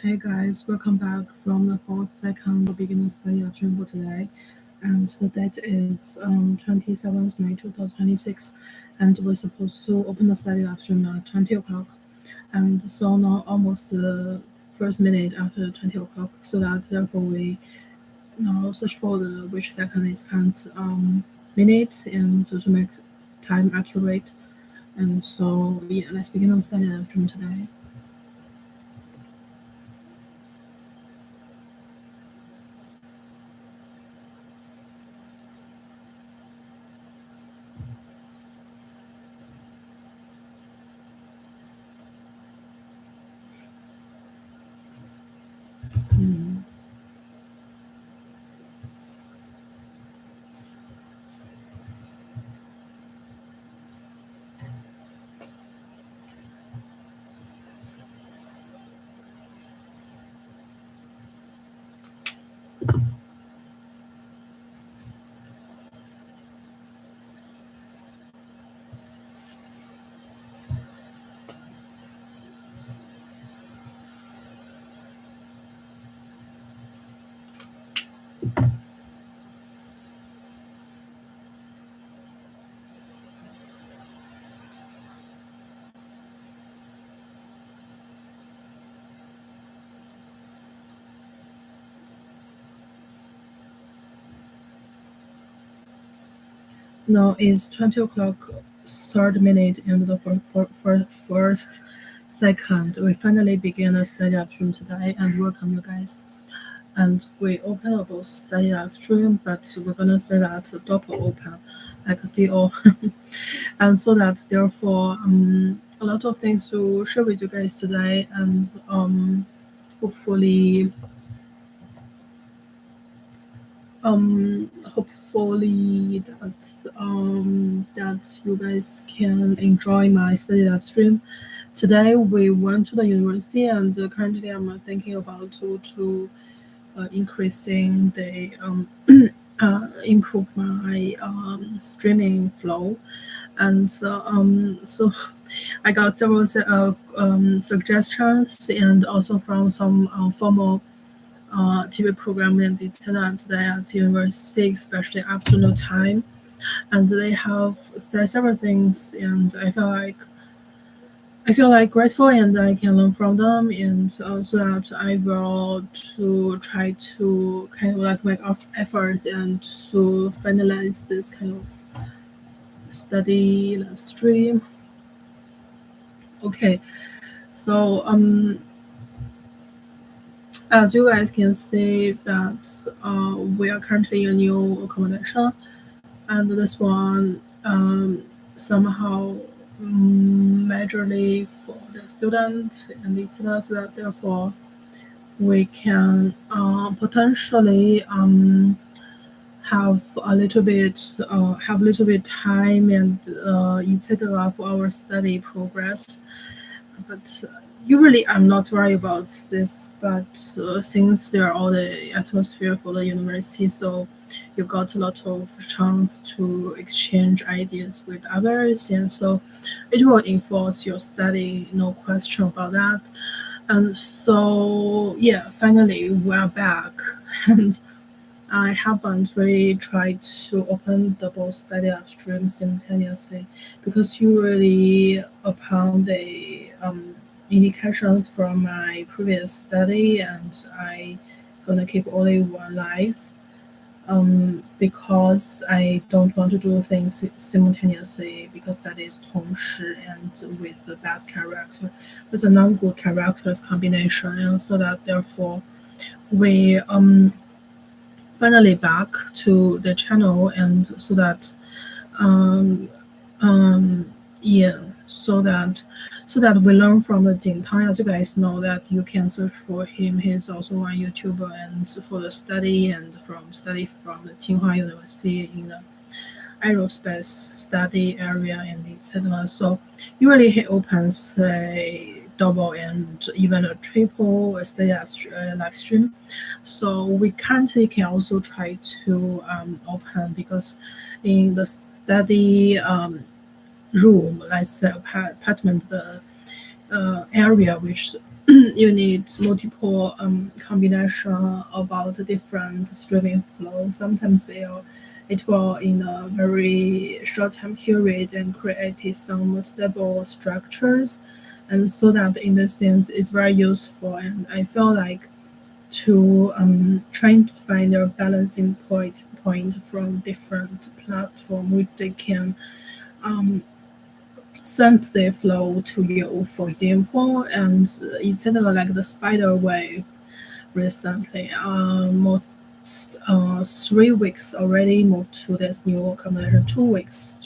Hey guys, welcome back from the 4th beginner study of Dream for today. And the date is 27th May 2026. And we're supposed to open the study live stream at 20 o'clock. And so now almost the first minute after 20 o'clock, so that therefore we now search for the which second is count minute and to make time accurate. And so yeah, let's begin the study live stream today. Now is 20 o'clock, third minute, and the first second. We finally begin the study live stream today, and welcome you guys. And we open up both study live stream, but we're gonna say that double open, like a DO, and so that therefore a lot of things to share with you guys today, and hopefully that you guys can enjoy my study live stream. Today we went to the university, and currently I'm thinking about to increasing the improve my streaming flow, and so I got several suggestions, and also from some formal TV program, and it's that they are at university, especially afternoon time, and they have said several things, and I feel like grateful, and I can learn from them, and so that I will to try to kind of like make effort and to finalize this kind of study live stream. Okay, so as you guys can see that we are currently in new accommodation, and this one somehow majorly for the student, and it's not so that therefore we can potentially have a little bit time and etc. for our study progress. But usually I'm not worried about this, but since there are all the atmosphere for the university, so you got a lot of chance to exchange ideas with others, and so it will enforce your study, no question about that. And so yeah, finally we're back, and I haven't really tried to open the both study live stream simultaneously, because usually upon the indications from my previous study, and I gonna keep only one live, because I don't want to do things simultaneously, because that is 同时 and with the bad character, with a non-good characters combination, and so that therefore we finally back to the channel, and so that yeah, so that we learn from the Jintang. As you guys know that you can search for him. He's also on YouTube, and for the study, and study from the Tsinghua University in the aerospace study area, and etc. So usually he opens a double and even a triple study live stream. So we currently can also try to open, because in the study room, let's say apartment, the area which you need multiple combination about the different streaming flows. Sometimes it will in a very short time period and create some stable structures, and so that in this sense it's very useful. And I feel like to trying to find a balancing point from different platform which they can um, send the flow to you, for example, and instead of like the spider web recently, most 3 weeks already moved to this new combination. 2 weeks,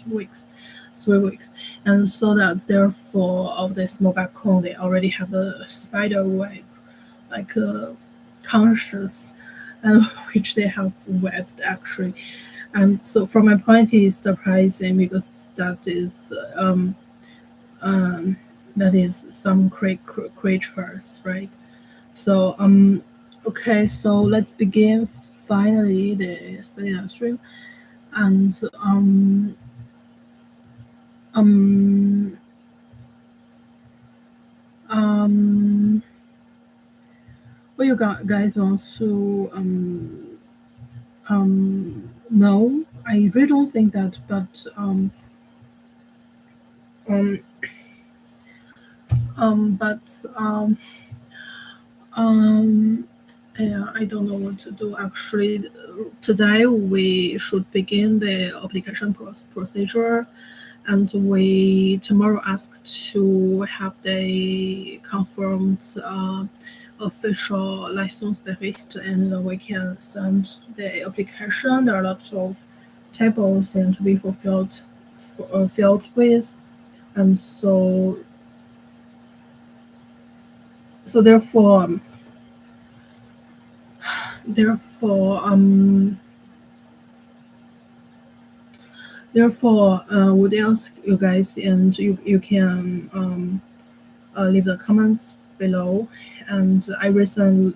3 weeks, and so that therefore of this mobile code they already have the spider web like conscious, and which they have webbed actually. And so from my point it's surprising because um, that is some creatures, right? So okay, so let's begin finally the study live stream. And um um what you guys want to know? I really don't think that, but um but um yeah, I don't know what to do. Actually, today we should begin the application procedure, and we tomorrow ask to have the confirmed official license based, and we can send the application. There are lots of tables and to be fulfilled filled with, and so therefore would ask you guys, and you can leave the comments below. And I recently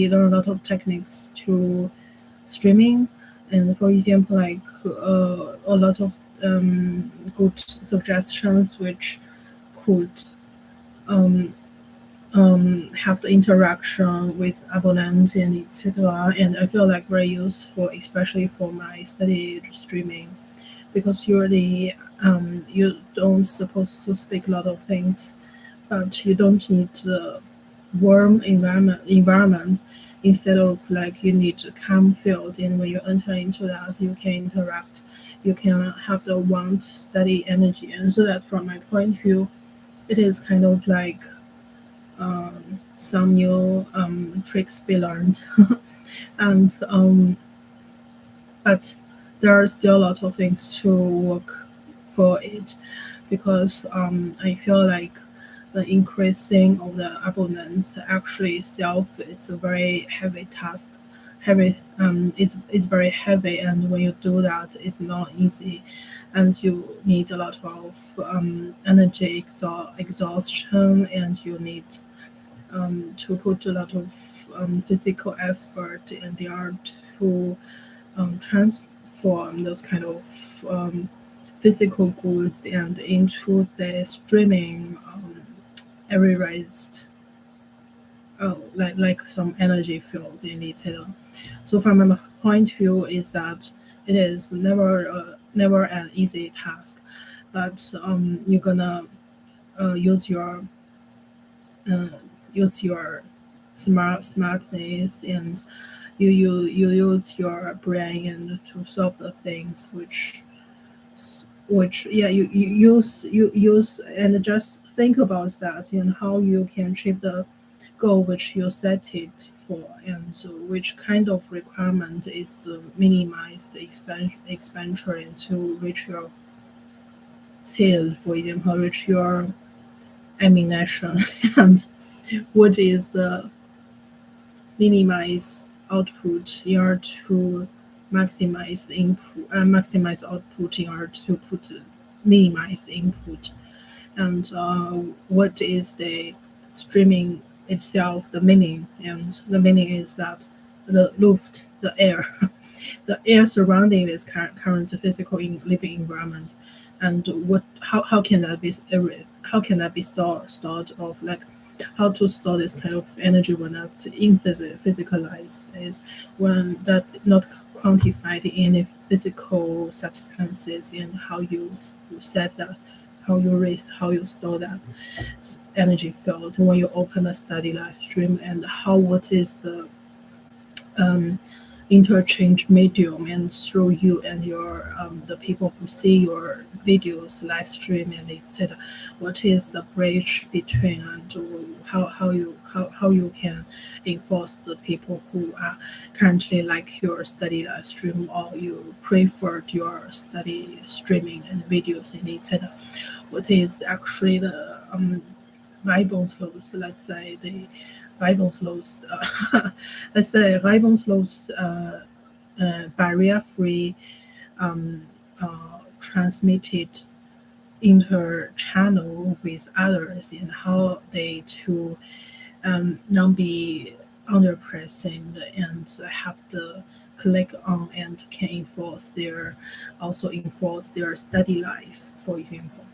learned a lot of techniques to streaming, and for example, like a lot of good suggestions which could um, have the interaction with abonnents and etc. And I feel like very useful, especially for my study streaming, because usually you don't supposed to speak a lot of things, but you don't need a warm environment. Instead of like you need a calm field, and when you enter into that you can interact, you can have the want study energy. And so that from my point of view it is kind of like some new tricks be learned. And but there are still a lot of things to work for it, because I feel like the increasing of the abundance actually itself it's a very heavy task. Heavy, it's very heavy, and when you do that, it's not easy, and you need a lot of energy exhaustion, and you need to put a lot of physical effort in the art to transform those kind of physical goods and into the streaming arealized like some energy field in it. So from my point of view is that it is never an easy task, but you're gonna use your uh, use your smartness, and you use your brain and to solve the things which yeah you use, and just think about that and how you can achieve the goal which you set it for, and so which kind of requirement is minimized expenditure and to reach your tail, for example, reach your ammunition. And what is the minimize output in order to maximize input, maximize output in order to put minimize the input. And what is the streaming itself, the meaning? And the meaning is that the luft, the air, the air surrounding this current physical living environment, and how can that be stored of like how to store this kind of energy when not in physicalized is when that not quantified in a physical substances, and how you save that, how you raise, how you store that energy field when you open a study live stream, and how what is the um, interchange medium and through you and your the people who see your videos live stream and etc. What is the bridge between, and how you can enforce the people who are currently like your study live stream, or you preferred your study streaming and videos and etc. What is actually the Reibungslos, let's say the Reibungslos, let's say Reibungslos barrier-free transmitted inter-channel with others, and how they to not be under pressing and have the click on and can enforce their also enforce their study life, for example.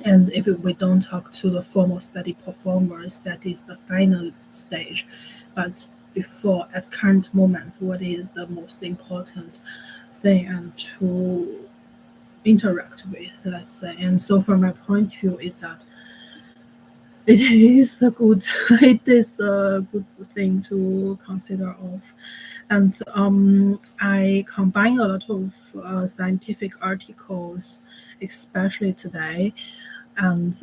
And if we don't talk to the formal study performers, that is the final stage. But before, at current moment, what is the most important thing and to interact with, let's say. And so from my point of view is that it is a good it is a good thing to consider of. And I combine a lot of scientific articles, especially today, and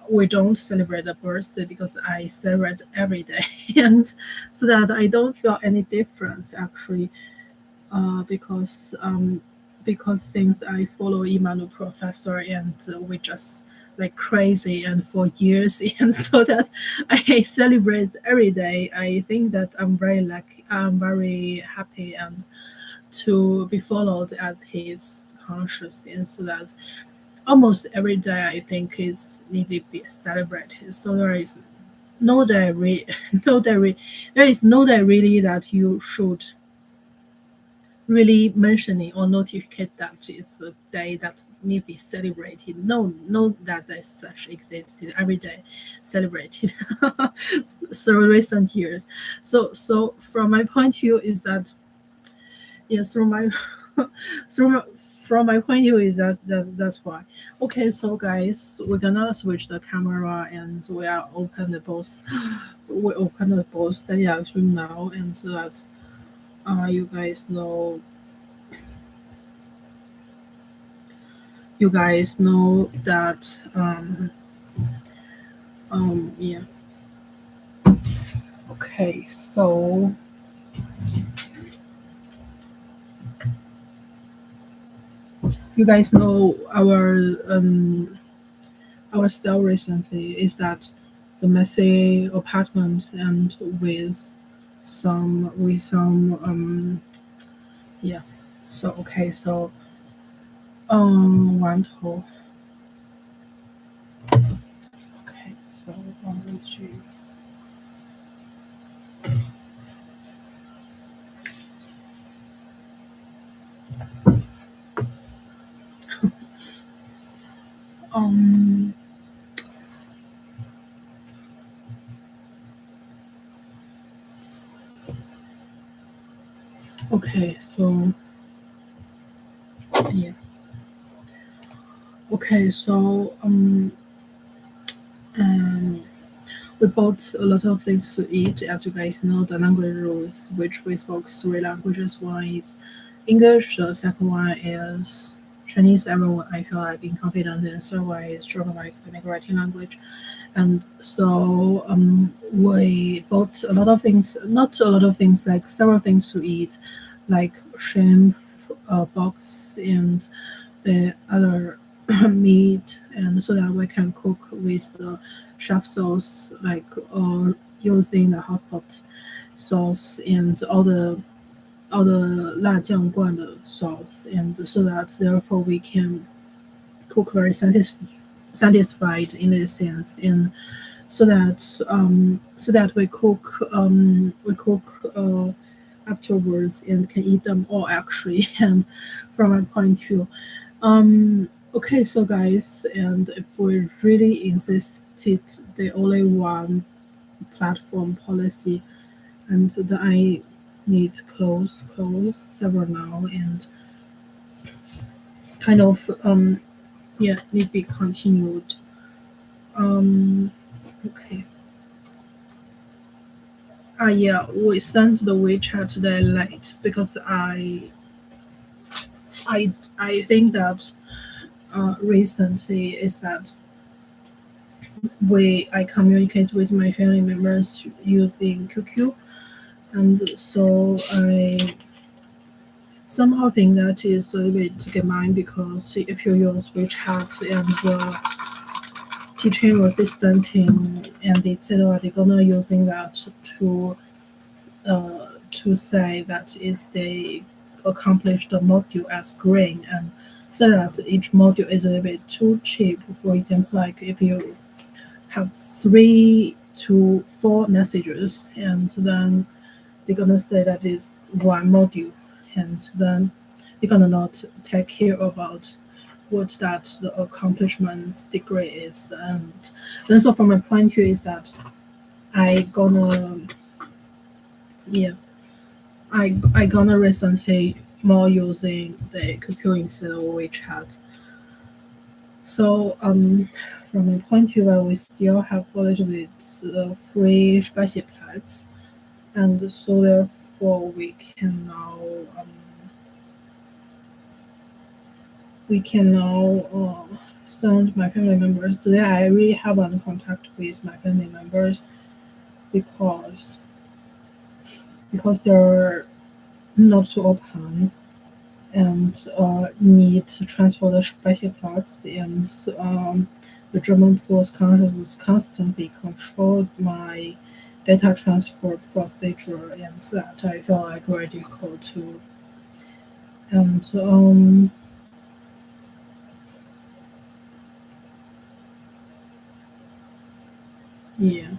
we don't celebrate the birthday because I celebrate every day, and so that I don't feel any difference actually, because since I follow Emmanuel Professor, and we just like crazy and for years, and so that I celebrate every day. I think that I'm very lucky, I'm very happy, and to be followed as his conscious, and so that almost every day I think is needed to be celebrated. So there is no day no day there is no day really that you should really mentioning or notificate that it's a day that need to be celebrated. No, that as such existed every day celebrated. So recent years. So from my point of view is that yes, from my from my point of view is that that's why. Okay, so guys, we're gonna switch the camera and we are open the both we open the both study room now, and so that you guys know that yeah. Okay, so you guys know our style recently is that the messy apartment, and with some yeah. So okay, so 馒头 okay, so 忘记 um okay, so yeah. Okay, so um we bought a lot of things to eat. As you guys know, the language rules, which we spoke three languages. One is English, the second one is Chinese. Everyone, I feel like being confident, and third one is German, like the writing language. And so we bought a lot of things, not a lot of things, like several things to eat, like shrimp box and the other meat, and so that we can cook with the chef sauce, like using the hot pot sauce and all the 辣酱罐 的 sauce, and so that therefore we can cook very satisfied in this sense, and so that we cook afterwards and can eat them all actually. And from my point of view, Okay, so guys, and if we really insisted the only one platform policy, and then I need close server now and kind of yeah, need be continued. Um okay. Yeah, we sent the WeChat today late because I think that recently is that I communicate with my family members using QQ, and so I somehow think that is a little bit gemein because if you use WeChat and the teaching assistant and etc., they're gonna using that to say that is they accomplished the module as green and so that each module is a little bit too cheap. For example, like if you have 3 to 4 messages and then they're gonna say that is one module and then they're gonna not take care about what that the accomplishments degree is and then so from my point of view is that I gonna yeah I gonna recently more using the QQ instead of WeChat. So from my point of view, we still have a little bit free spicy plats, and so therefore um, we can now send my family members. Today I really haven't contact with my family members because they're not so open and need to transfer the basic parts and the German post was constantly controlled my data transfer procedure and that I feel like very difficult to and yeah.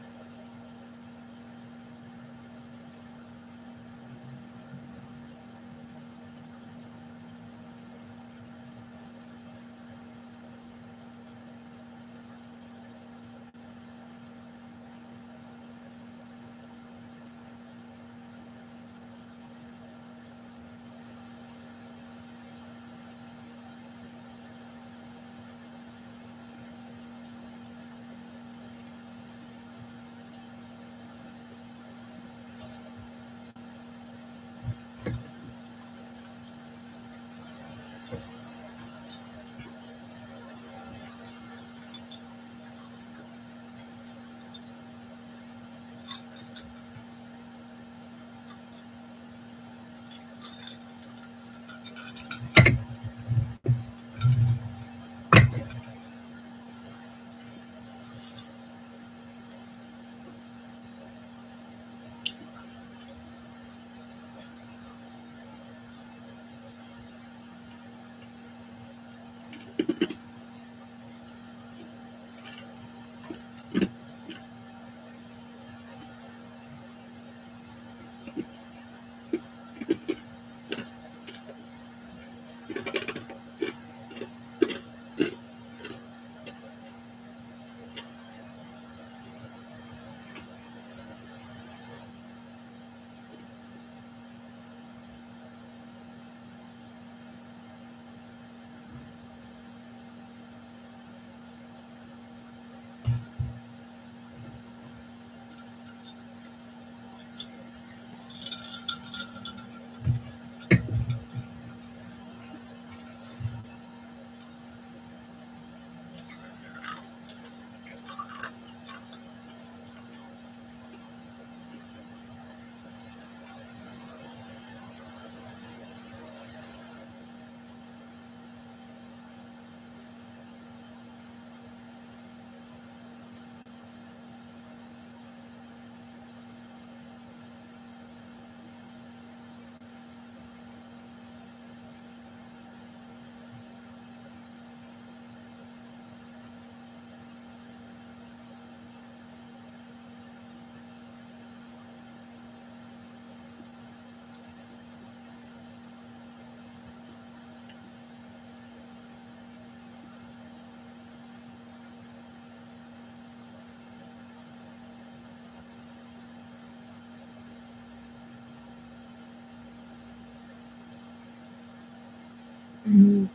Mm,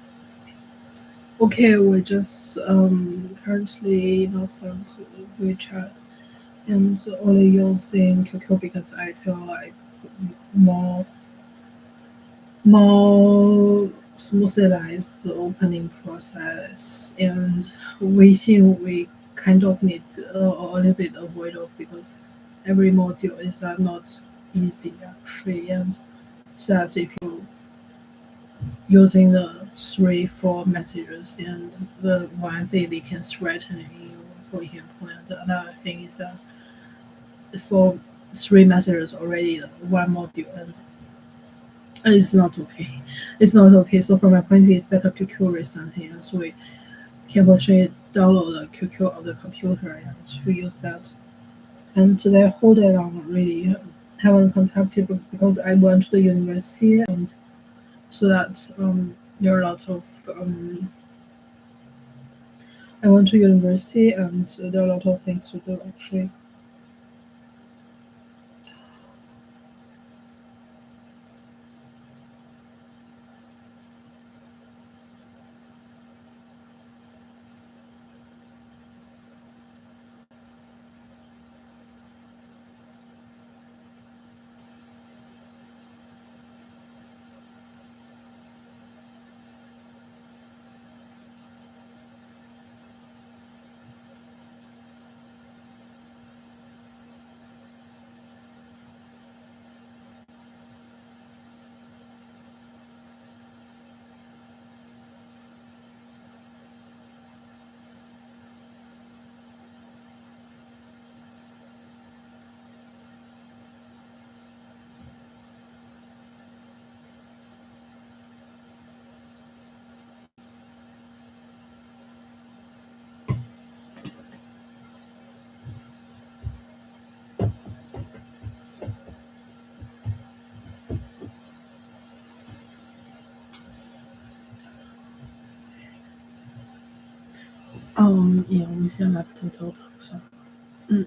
okay, we just currently not sent WeChat and only using QQ because I feel like more more smoothly the opening process, and we think we kind of need a little bit avoid of because every module is not easy actually, and so that if you using the 3 4 messages, and the one thing they can threaten you, for example, and another thing is that for 3 messages already one module, and it's not okay. It's not okay. So from my point of view, it's better QQ recently, and so we can actually download the QQ on the computer and to use that. And today, whole day long, really haven't contacted because I went to the university, and so that there are a lot of I went to university, and there are a lot of things to do actually. Yeah, 我们先 left total 上。嗯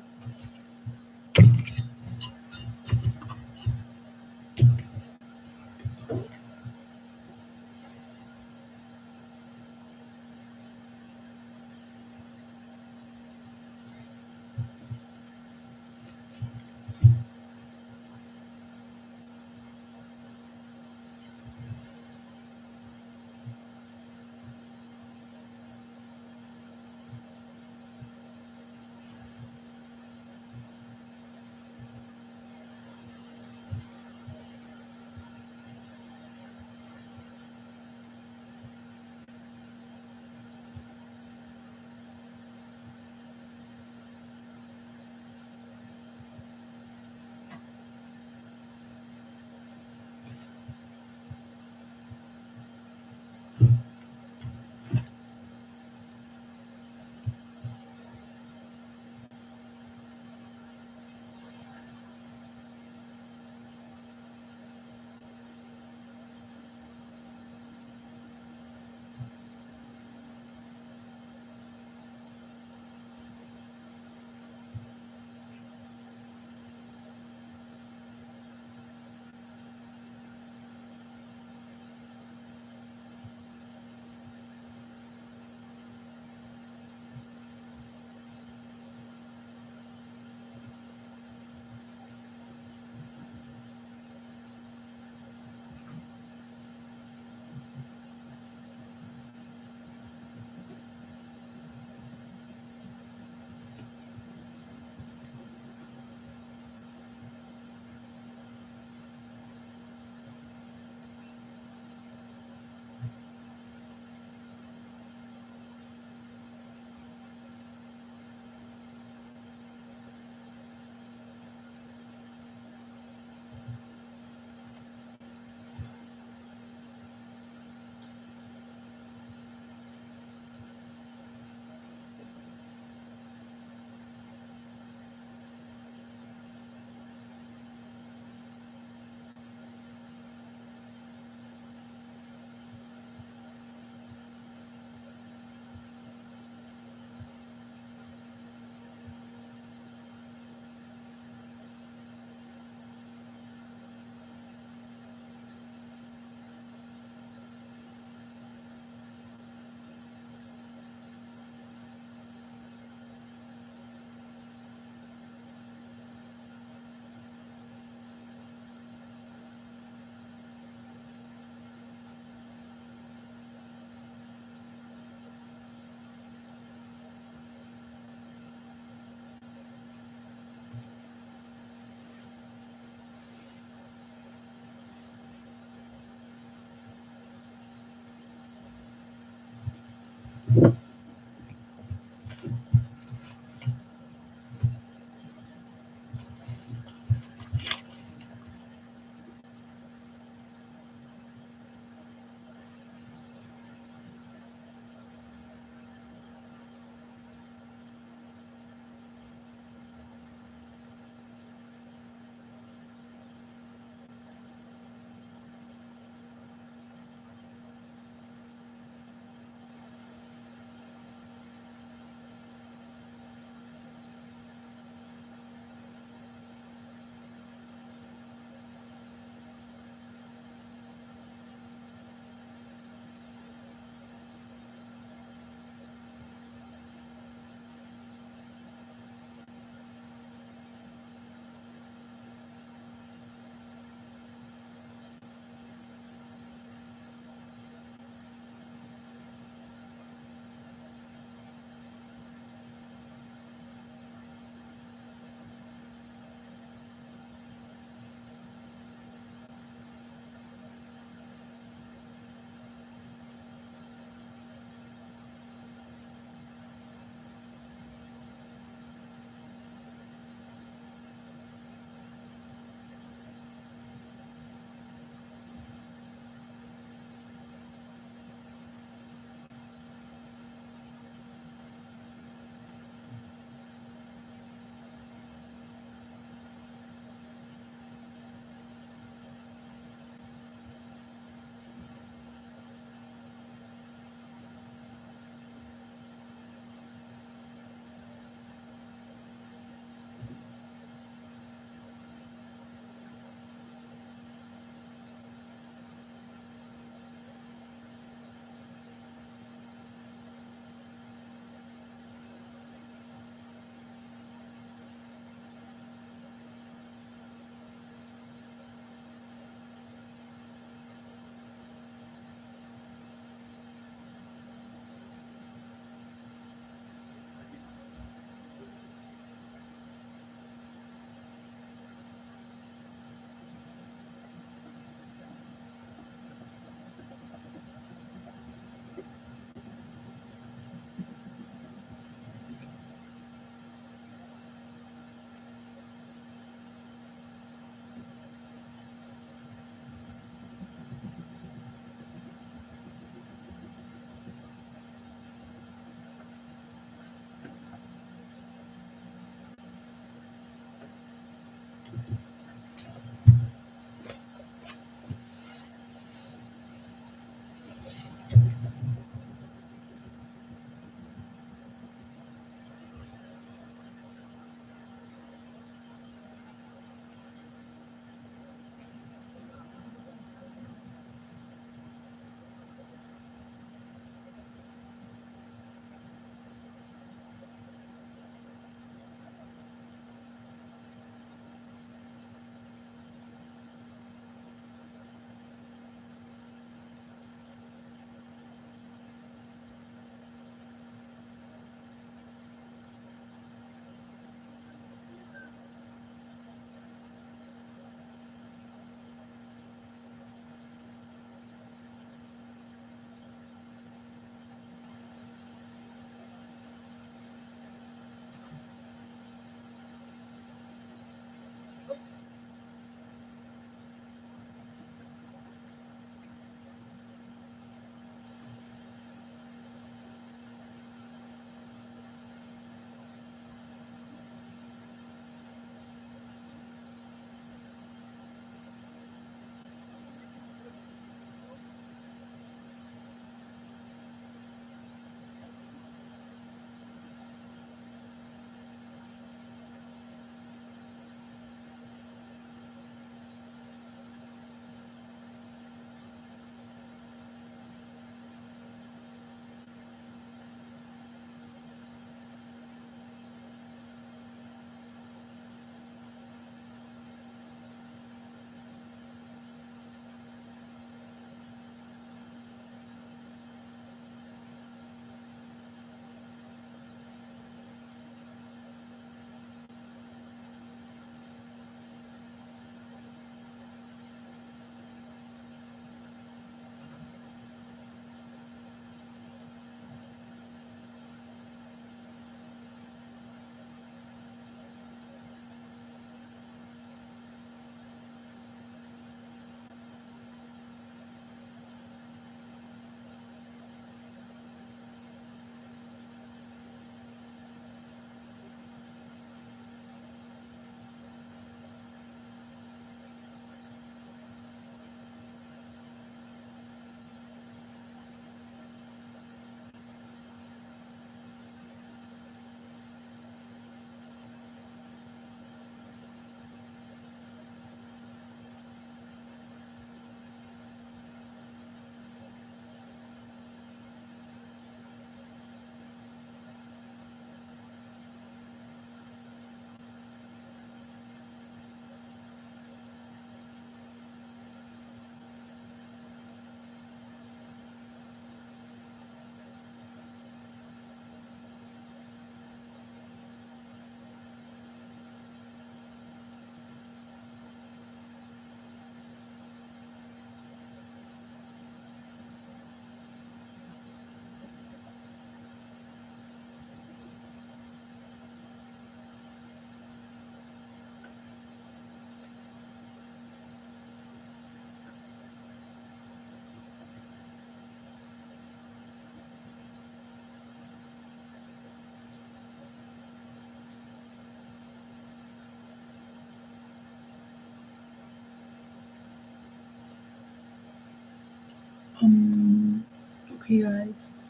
Hey guys,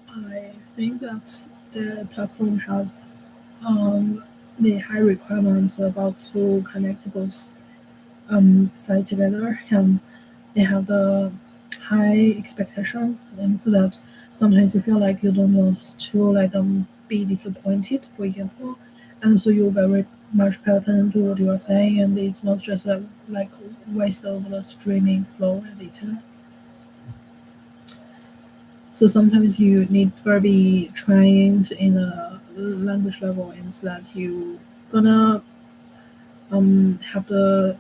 I think that the platform has the high requirements about to connect both side together, and they have the high expectations, and so that sometimes you feel like you don't want to let them be disappointed, for example, and so you very much pay attention to what you are saying, and it's not just like waste of the streaming flow and etc. So sometimes you need very trained in a language level, and so that you gonna have the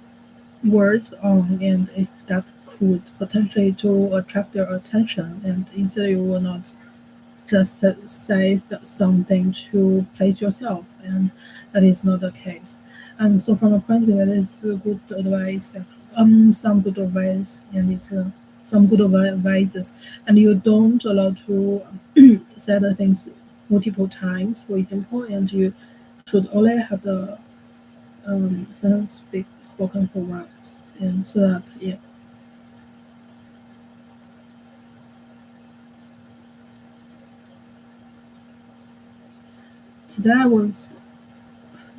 words on, and if that could potentially to attract their attention, and instead you will not just say something to place yourself, and that is not the case. And so from a point of view, that is a good advice, some good advice, and it's some good advices, and you don't allow to say the things multiple times, for example, and you should only have the sentence spoken for once, and so that yeah. Today I was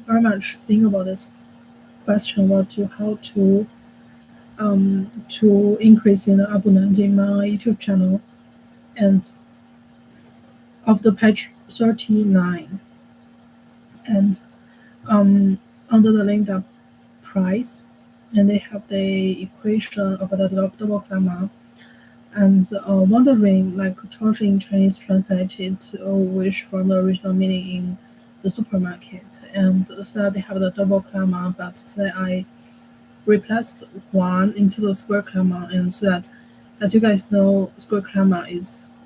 very much thinking about this question about to increase in the abonnent in my YouTube channel, and of the page 39, and um under the link up price, and they have the equation about the double comma, and wondering like Church in Chinese translated wish from the original meaning in the supermarket, and so they have the double comma, but say I replaced one into the square comma, and so that, as you guys know, square comma is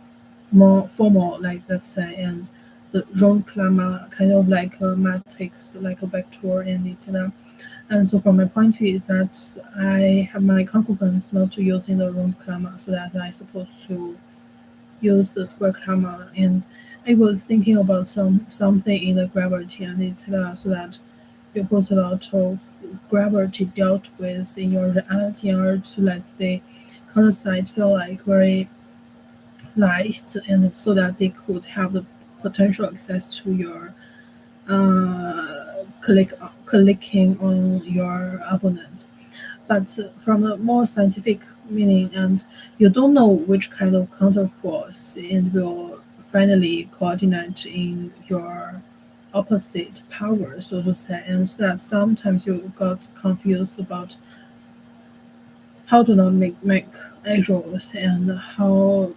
more formal, like let's say, and the round comma kind of like a matrix, like a vector, and etc. And so from my point of view is that I have my concurrence not to using the round comma, so that I supposed to use the square comma, and I was thinking about something in the gravity and etc. So that you put a lot of gravity dealt with in your reality in order to let the color side feel like very light, and so that they could have the potential access to your clicking on your opponent. But from a more scientific meaning, and you don't know which kind of counterforce it will finally coordinate in your opposite power, so to say, and so that sometimes you got confused about how to not make errors, and how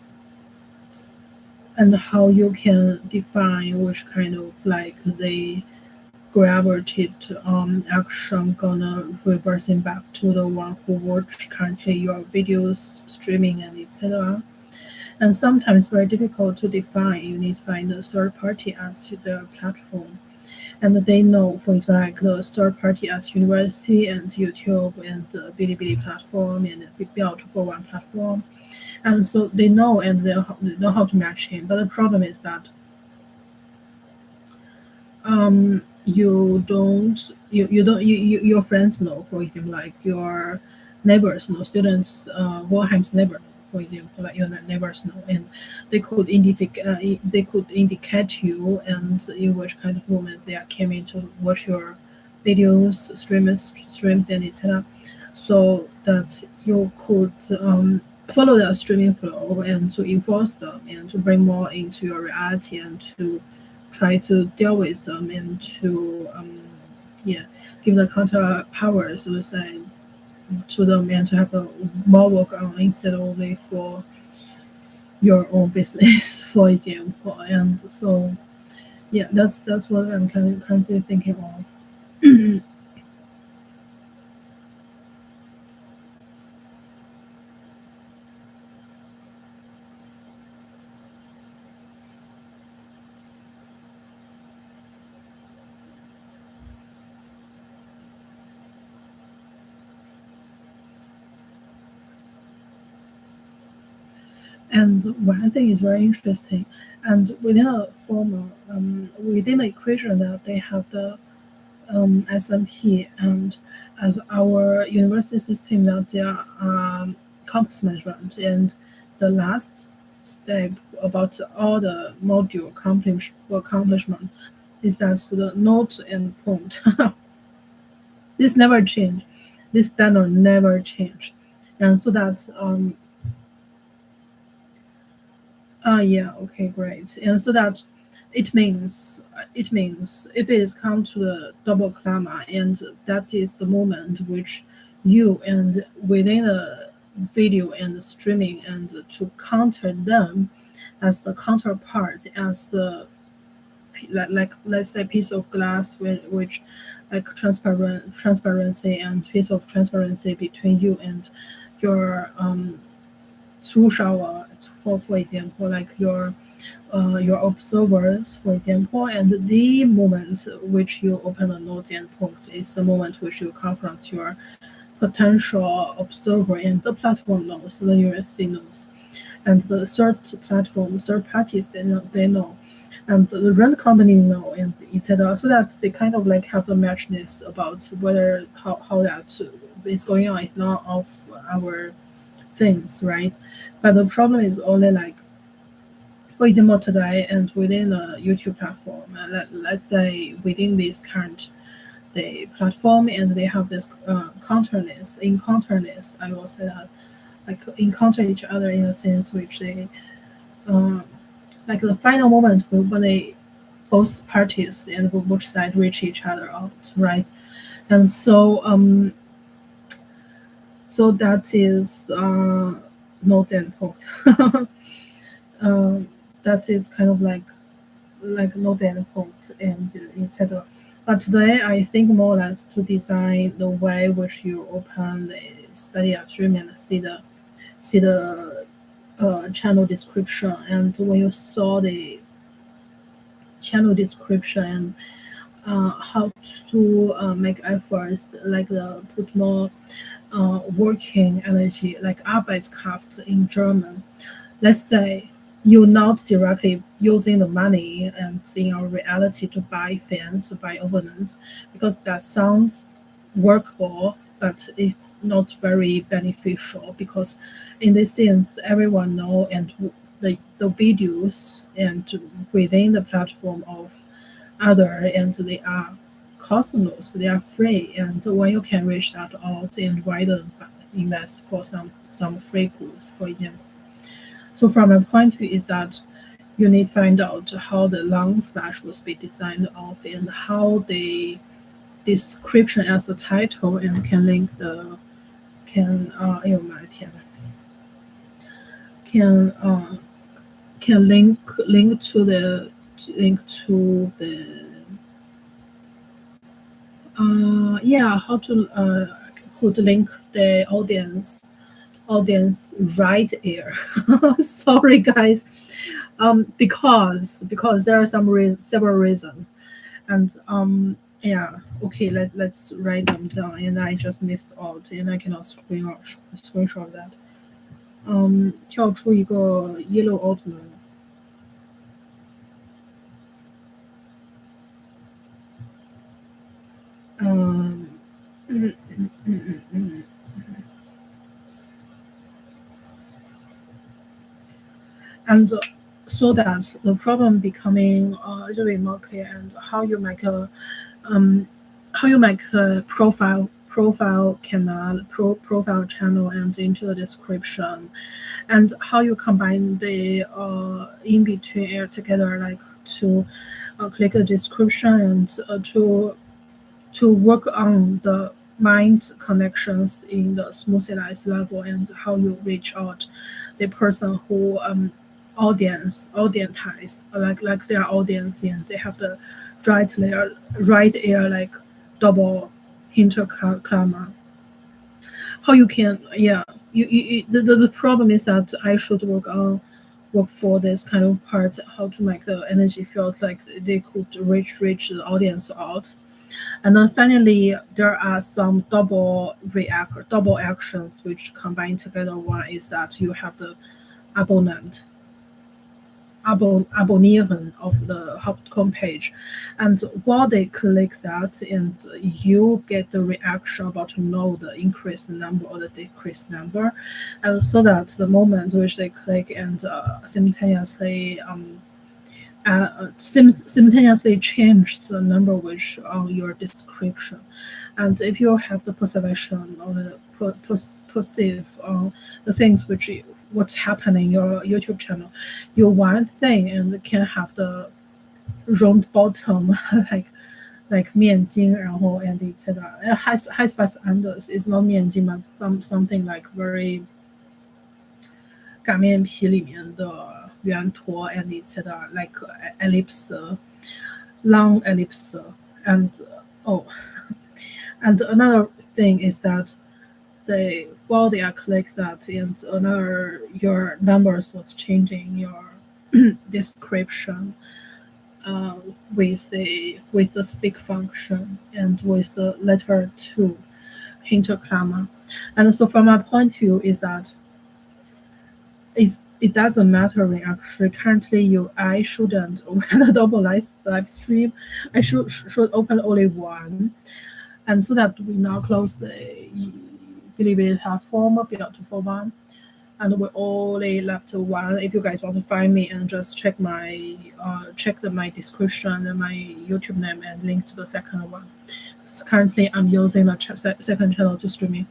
you can define which kind of like the gravitated action gonna reversing back to the one who watch currently your videos streaming and etc. And sometimes very difficult to define. You need to find a third party as the platform, and they know, for example, like the third party as university and YouTube and the Bilibili platform and the built for one platform, and so they know, and they know how to match him. But the problem is that your friends know, for example, like your neighbors know, students, Warheim's neighbor know, for example, like your neighbors know, and they could indicate you and in which kind of moment they are coming to watch your videos, streams, and etc. So that you could follow that streaming flow and to enforce them and to bring more into your reality and to try to deal with them and to yeah, give the counter power, so to say, to them, and to have a more work on instead of only for your own business, for example. And so yeah, that's what I'm currently thinking of. And one thing is very interesting, and within a formula, within the equation that they have the SMP, and as our university system that they are campus management, and the last step about all the module accomplishment is that the node and point. This never change. This banner never change. And so that yeah, okay, great. And so that it means if it is come to the double comma, and that is the moment which you and within the video and the streaming, and to counter them as the counterpart, as the like let's say piece of glass which like transparency and piece of transparency between you and your zuschauer, for example, like your observers, for example, and the moment which you open a node endpoint is the moment which you confront your potential observer, and the platform knows, the USC knows, and the third parties, they know, and the rent company know, and etc. So that they kind of like have the matchness about whether how that is going on is not of our things, right? But the problem is only like, for example, today and within the YouTube platform, let's say within this current the platform, and they have this encounterness. I will say that like encounter each other in a sense which they uh, like the final moment when they both parties and both sides reach each other out, right? And so that is note and point. That is kind of like node endpoint and etc. But today I think more or less to design the way which you open the study upstream and see the channel description, and when you saw the channel description, and how to make efforts like put more working energy, like Arbeitskraft in German. Let's say you're not directly using the money and in our reality to buy fans, to buy opponents, because that sounds workable, but it's not very beneficial, because in this sense everyone know, and the videos and within the platform of other, and they are cosmos, they are free, and when you can reach that out, and why don't invest for some free goods, for example. So from my point of view is that you need to find out how the long slash will be designed of, and how the description as the title, and can link the can 哎呦妈的天呐 can can link to the yeah, how to could link the audience right here. Sorry guys, because there are several reasons, and yeah, okay, let's write them down, and I just missed out, and I cannot screenshot that. 跳出一个 yellow outline。嗯嗯嗯嗯嗯嗯。And so that the problem becoming a little bit more clear, and how you make a profile canal profile channel and into the description, and how you combine the in between air together, like to click the description, and to work on the mind connections in the smoothized level, and how you reach out the person who audientized, like their audience, and they have the right air like double hinterclammer. How you can, yeah, the problem is that I should work for this kind of part, how to make the energy feel like they could reach the audience out. And then finally, there are some double actions which combine together. One is that you have the opponent. abonnieren of the homepage, and while they click that, and you get the reaction about to know the increased number or the decreased number, and so that the moment which they click and simultaneously simultaneously change the number which on your description. And if you have the perception or the perceive the things which what's happening in your YouTube channel, you one thing and can have the round bottom like 面筋, 然后 and etc. High spice and is not 面筋 but something like very 擀面皮里面的圆坨 and etc. like ellipse, long ellipse, and oh, and another thing is that while they are click that, and another your numbers was changing your description uh, with the speak function and with the letter 2 hinterklammer. And so from my point of view is that it doesn't matter when actually currently I shouldn't open a double live stream. I should open only one, and so that we now close the bilibility form 表图 for one, and we only left one. If you guys want to find me and just check my my description and my YouTube name and link to the second one. Currently, I'm using the second channel to streaming,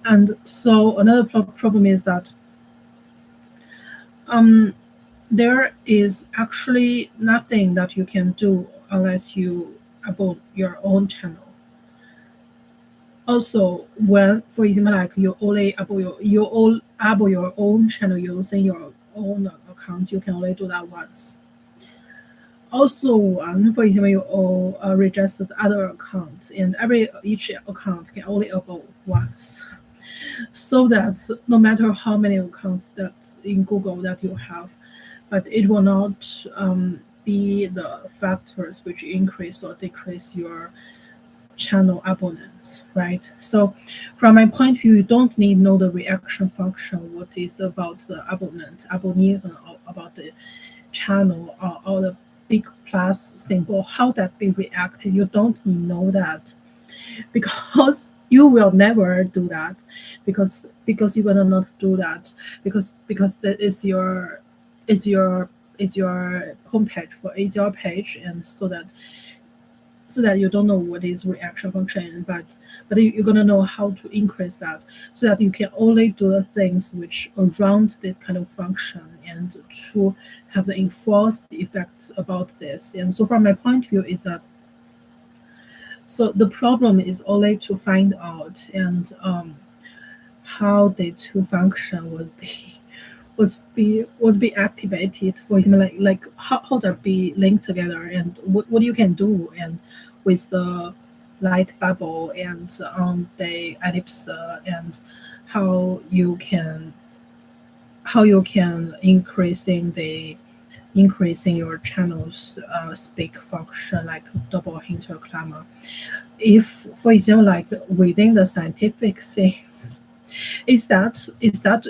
and so another problem is that there is actually nothing that you can do unless you upload your own channel. Also, when, for example, like you only upload your own channel using your own account, you can only do that once. Also, for example, you all registered other accounts, and each account can only upload once. So that no matter how many accounts that in Google that you have, but it will not be the factors which increase or decrease your channel abonnents, right? So from my point of view, you don't need to know the reaction function, what is about the abonnieren, about the channel or the big plus symbol, how that be reacted. You don't need to know that, because you will never do that, because you're gonna not do that, because that is your homepage, for it's your page, and so that you don't know what is reaction function, but you're gonna know how to increase that, so that you can only do the things which around this kind of function and to have the enforced effect about this. And so from my point of view is that, so the problem is only to find out and how the two function was be activated. For example, like how that be linked together, and what you can do, and with the light bubble and the ellipse, and how you can increasing your channel's speak function, like double hinterklammer. If, for example, like within the scientific things, is that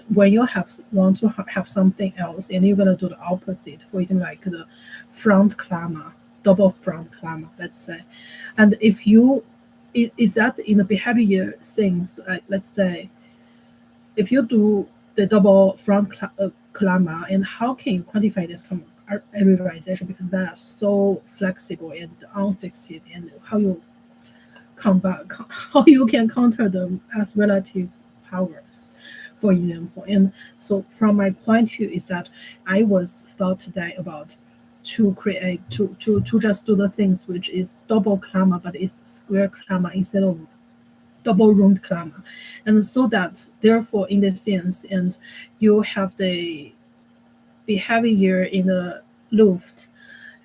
when you want to have something else, and you're gonna do the opposite. For example, like the front clamor, double front clamor, let's say, and if you is that in the behavior things, let's say, if you do the double front clamor, and how can you quantify this errorization, because they are so flexible and unfixed, and how you how you can counter them as relative powers, for example. And so from my point of view is that I was thought today about to create to just do the things which is double clamor, but it's square clamor instead of double round clamor, and so that therefore in this sense, and you have the behavior in the luft,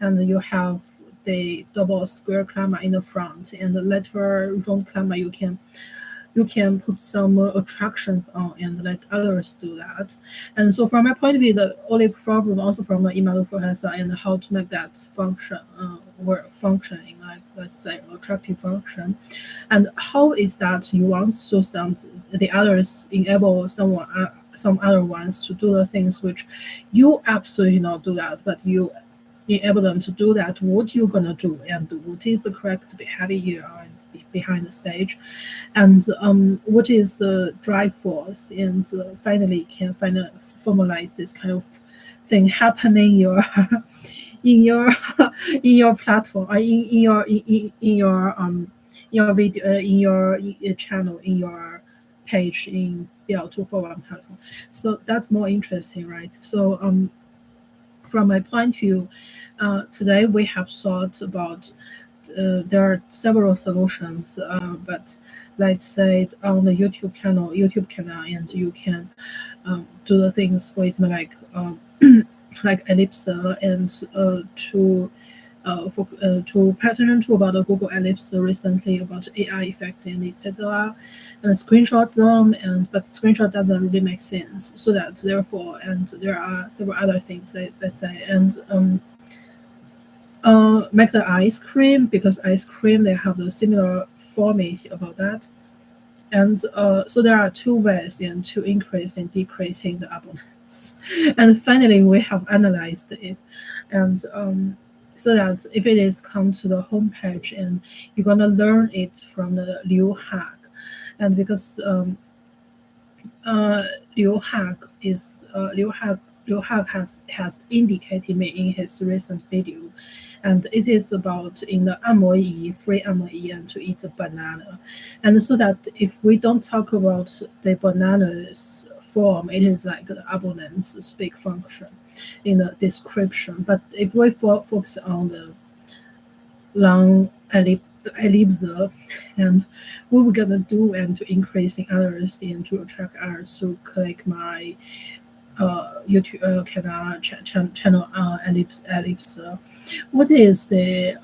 and you have the double square clamor in the front, and the later round clamor you can put some attractions on and let others do that. And so from my point of view, the only problem also from the email professor and how to make that function functioning, like let's say attractive function, and how is that you want to the others enable some other ones to do the things which you absolutely not do that, but you enable them to do that. What you gonna do, and what is the correct behavior behind the stage, and what is the drive force, and finally can formalize this kind of thing happening in your in your in your platform, in your video, in your channel, in your page in 241 platform. So that's more interesting, right? So from my point of view, today we have thought about there are several solutions, but let's say on the YouTube channel, and you can do the things for it like like Ellipse, and to pay attention to about the Google Ellipse recently about AI effect and etc. And screenshot them, and but screenshot doesn't really make sense. So that therefore, and there are several other things that, let's say, and make the ice cream, because ice cream they have the similar format about that. And so there are two ways in to increase and decreasing the abundance. And finally, we have analyzed it, and so that if it is come to the homepage, and you're gonna learn it from the Liu hack, and because Liu hack is Liu hack has indicated me in his recent video, and it is about in the free Amoyi, and to eat a banana. And so that if we don't talk about the banana's form, it is like the abundance speak function in the description. But if we focus on the long ellipse, and what we're gonna do, and to increasing others, and to attract others to click my YouTube channel ellipse. What is the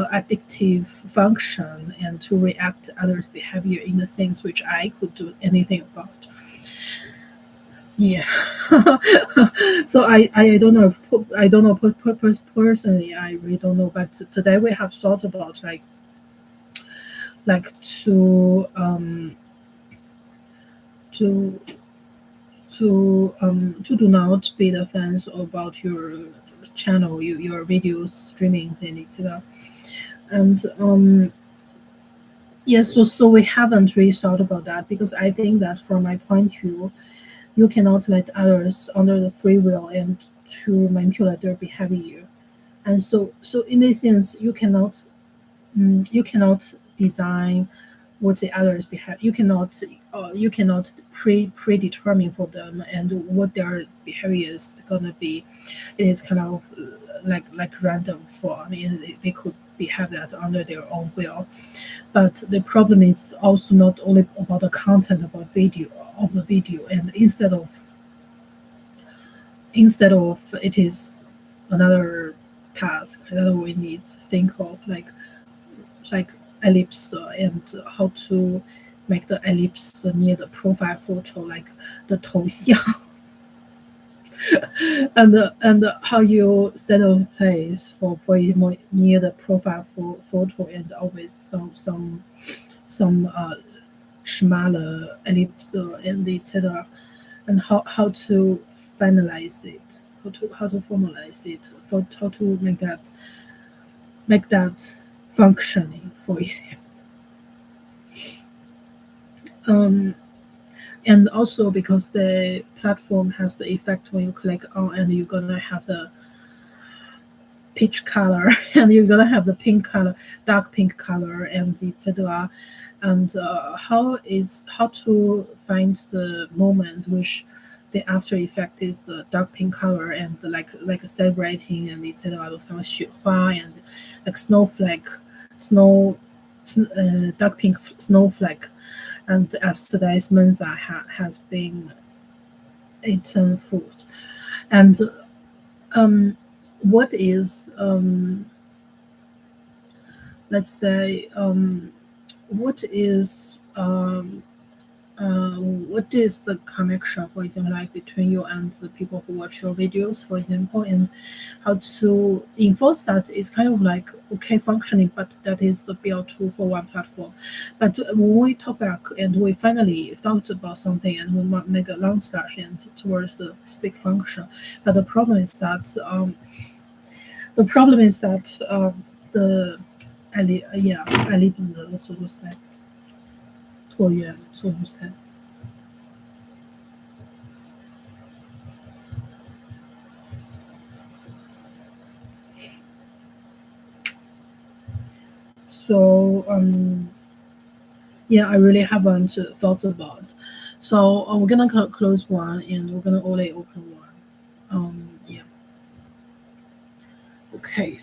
addictive function, and to react others' behavior in the things which I could do anything about? Yeah. So I don't know. I don't know personally. I really don't know. But today we have thought about like to to do not be the fans about your channel, your videos, streamings, and etc. And yes, so we haven't really thought about that, because I think that from my point of view, you cannot let others under the free will and to manipulate their behavior. And so in this sense, you cannot design what the others behave. You cannot predetermine for them and what their behavior is gonna be. It is kind of like random for. I mean, they could behave that under their own will. But the problem is also not only about the content about video of the video, and instead of it is another task, another we need to think of, like ellipse, and how to make the ellipse near the profile photo, like the 头像. And how you set a place for it more near the profile photo, and always some smaller ellipse, and etc. And how to finalize it, how to formalize it, for how to make that functioning for it. And also because the platform has the effect when you click on, and you're gonna have the peach color, and you're gonna have the pink color, dark pink color, and etc. And how to find the moment which the after effect is the dark pink color, and like celebrating, and etc. Those kind of 雪花, and like snowflake, dark pink snowflake. And as today's Mensa has been eaten food. And what is let's say what is what is the connection, for example, like between you and the people who watch your videos, for example, and how to enforce that is kind of like okay functioning, but that is the build tool for one platform. But when we talk back and we finally thought about something and we make a long slash and towards the speak function, but the problem is that the Ali不是速度赛椭圆速度赛。So yeah, I really haven't thought about. So we're gonna close one and we're gonna only open one. Yeah. Okay.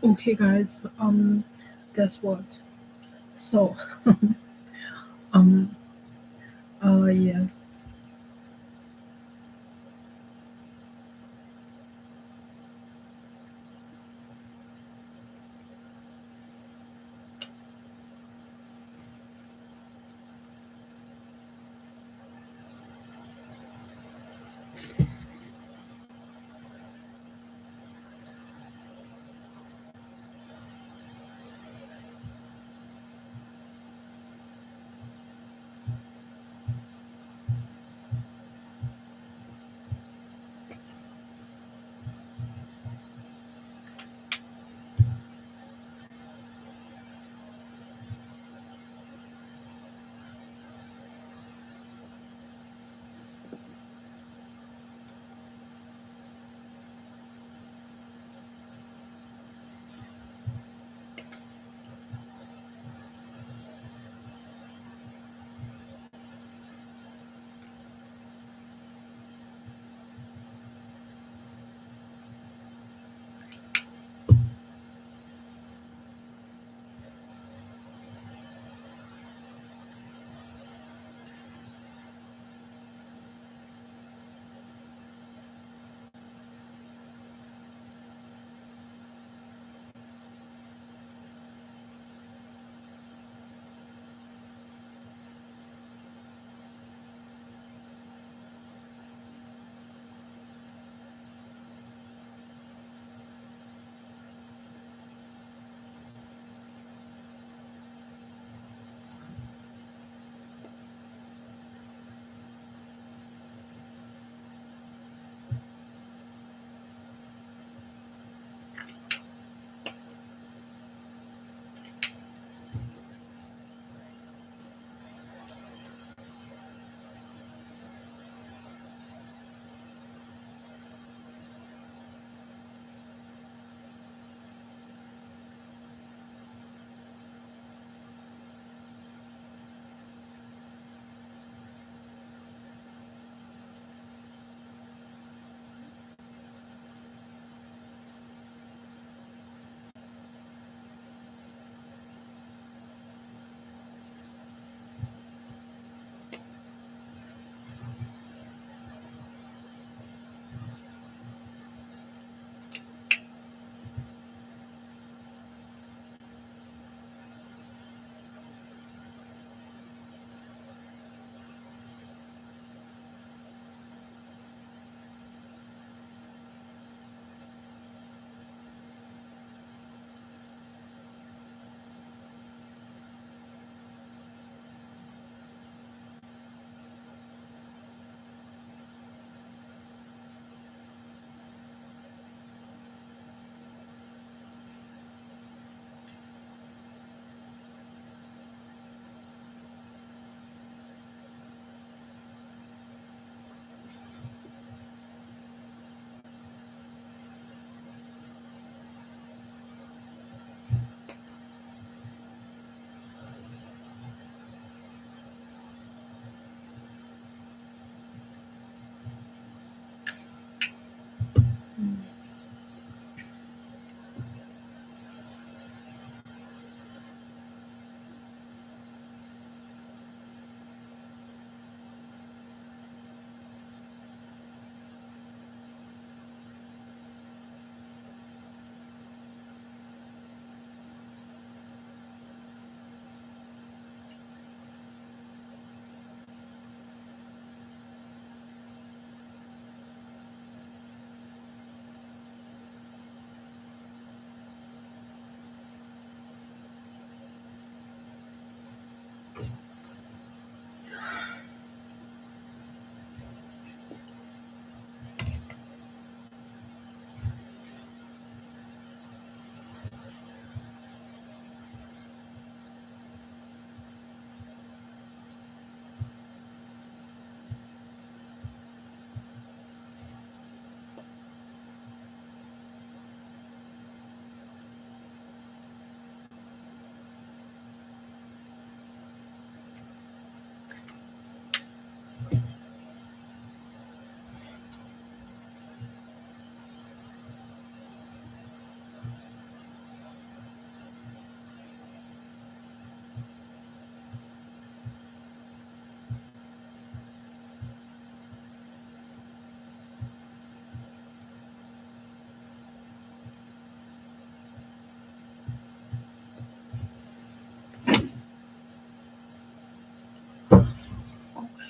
Okay, guys. Guess what? So, um, yeah.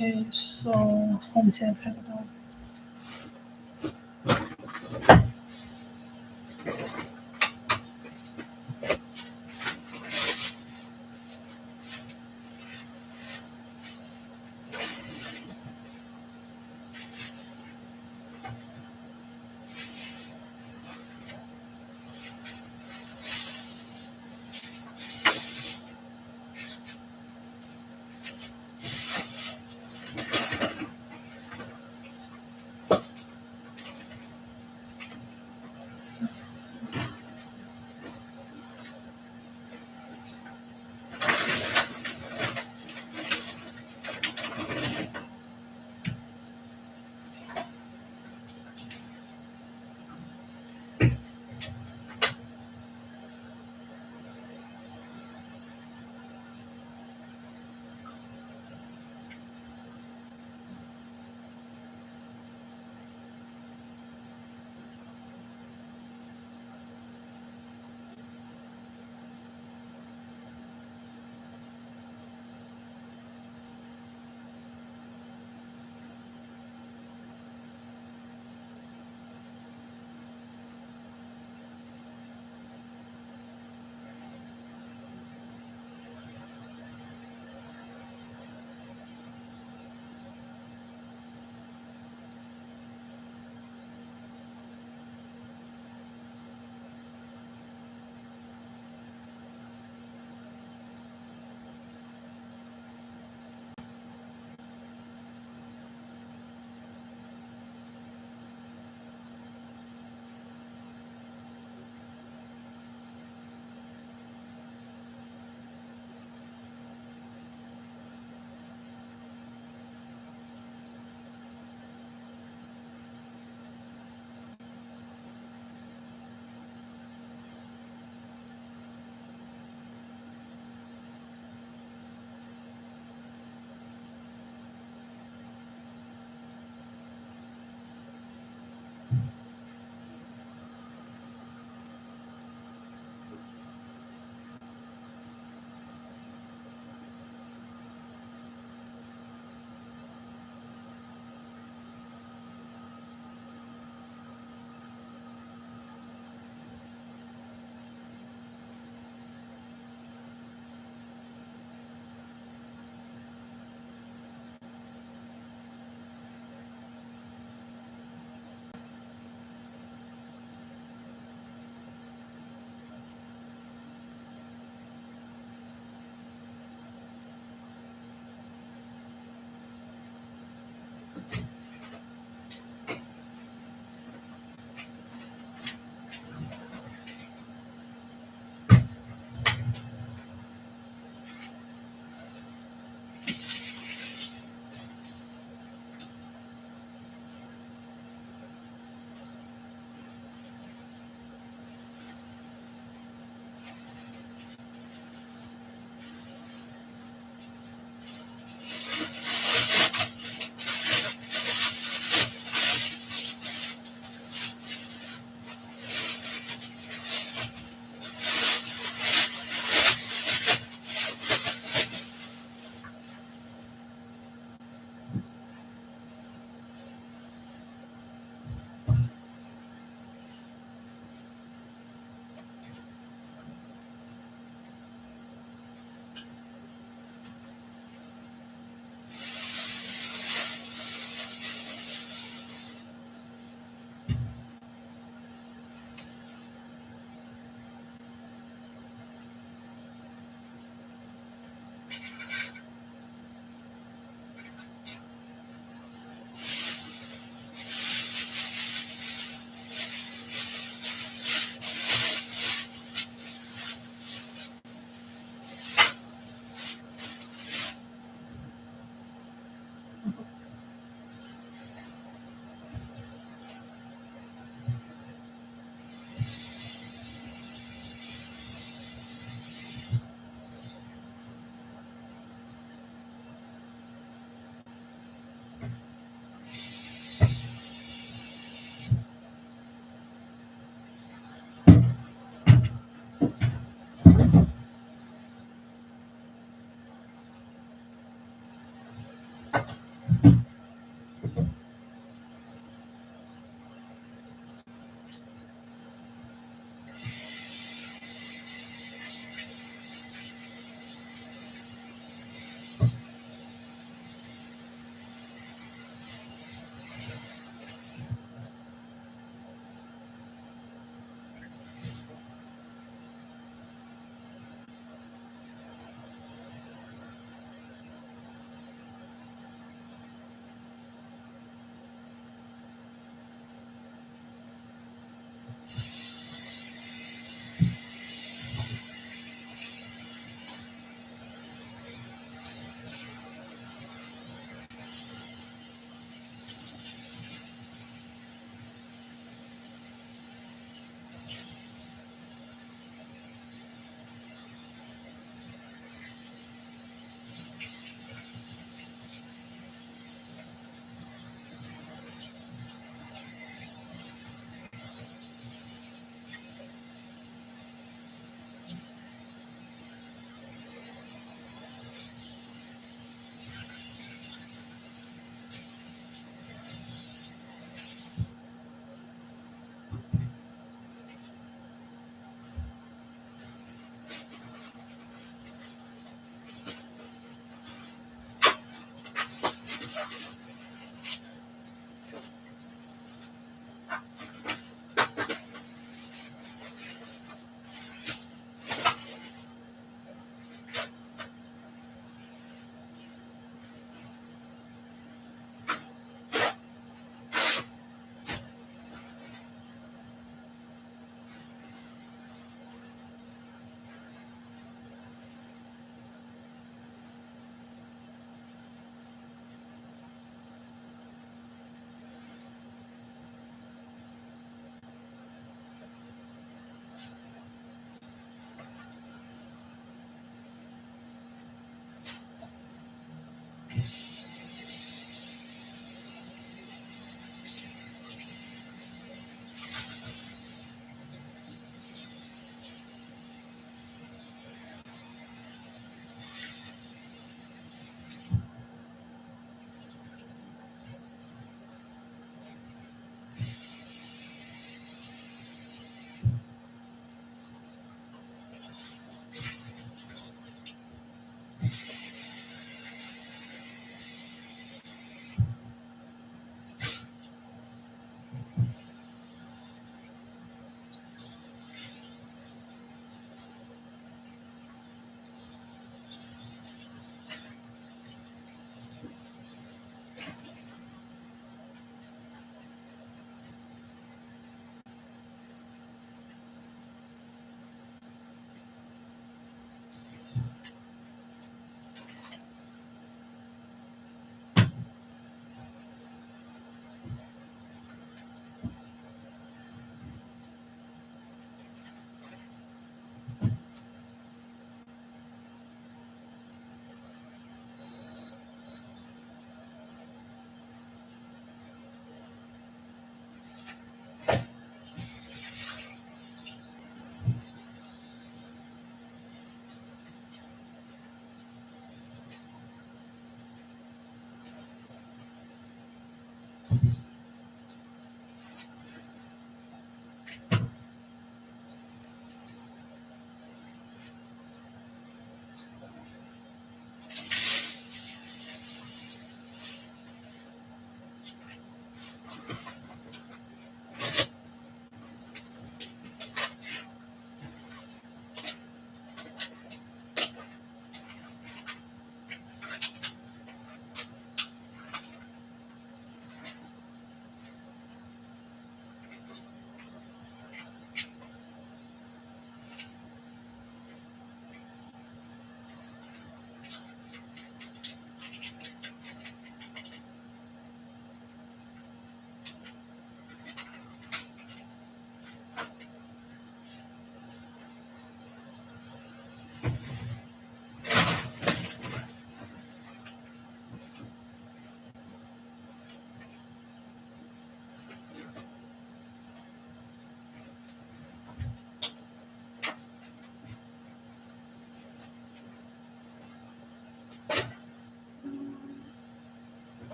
OK， so 我们现在看得到。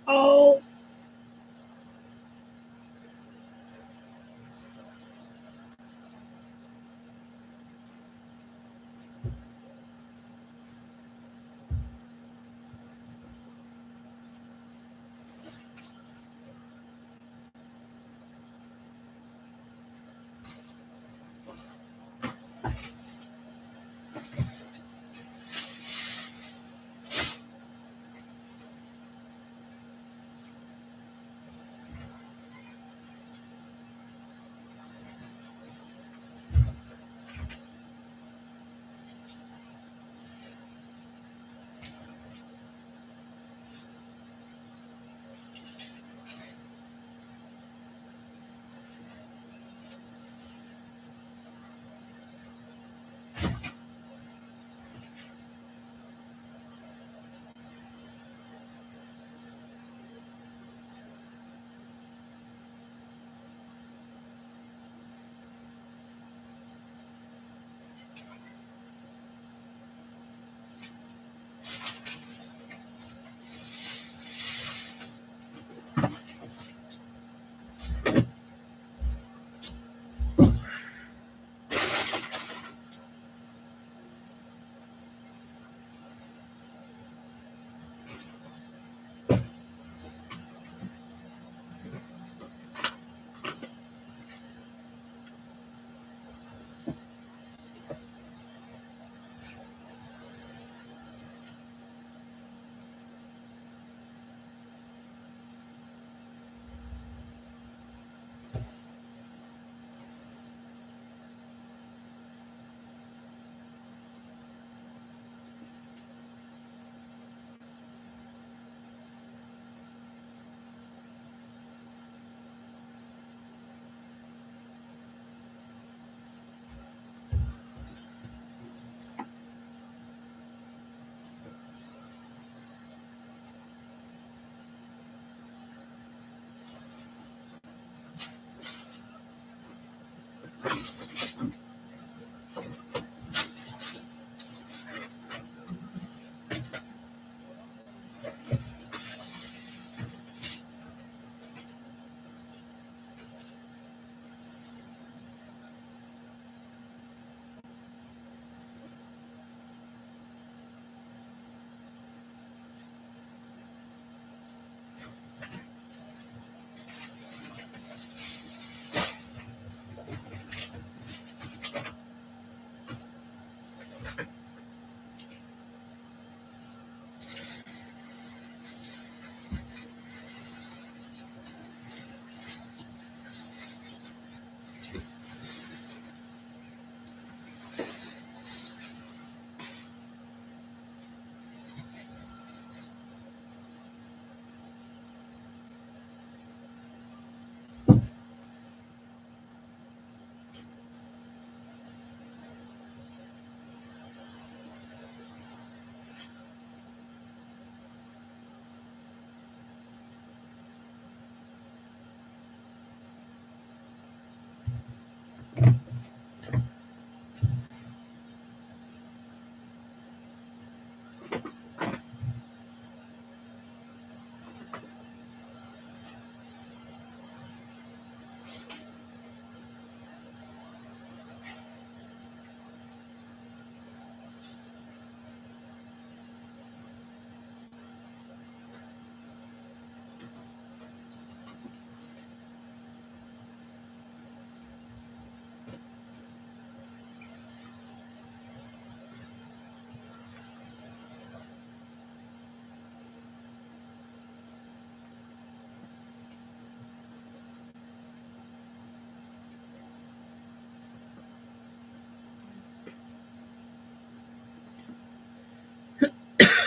Oh,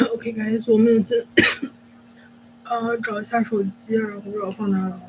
OK guys，我们先找一下手机，然后我放那了。